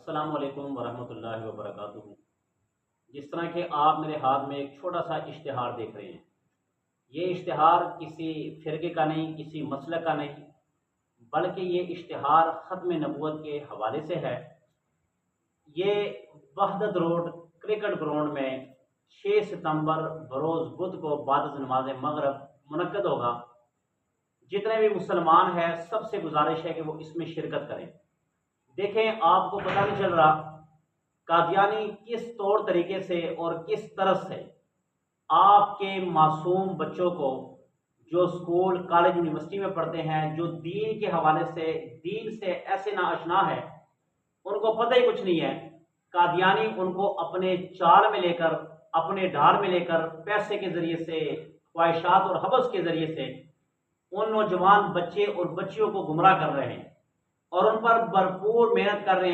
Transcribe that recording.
अस्सलाम वालेकुम वरहमतुल्लाहि वबरकातुहू। जिस तरह के आप मेरे हाथ में एक छोटा सा इश्तिहार देख रहे हैं, ये इश्तिहार किसी फ़िरके का नहीं, किसी मसलक का नहीं, बल्कि ये इश्तिहार ख़त्म नबूवत के हवाले से है। ये वहदत रोड क्रिकेट ग्राउंड में 6 सितंबर बरोज़ बुध को बाद नमाज मगरब मुनक्कद होगा। जितने भी मुसलमान हैं सबसे गुजारिश है कि वो इसमें शिरकत करें। देखें, आपको पता नहीं चल रहा कादियानी किस तौर तरीके से और किस तरह से आपके मासूम बच्चों को, जो स्कूल कॉलेज यूनिवर्सिटी में पढ़ते हैं, जो दीन के हवाले से दीन से ऐसे नाआशना है, उनको पता ही कुछ नहीं है। कादियानी उनको अपने चाल में लेकर, अपने ढाल में लेकर, पैसे के ज़रिए से, ख्वाहिशात और हवस के ज़रिए से उन नौजवान बच्चे और बच्चियों को गुमराह कर रहे हैं और उन पर भरपूर मेहनत कर रहे हैं।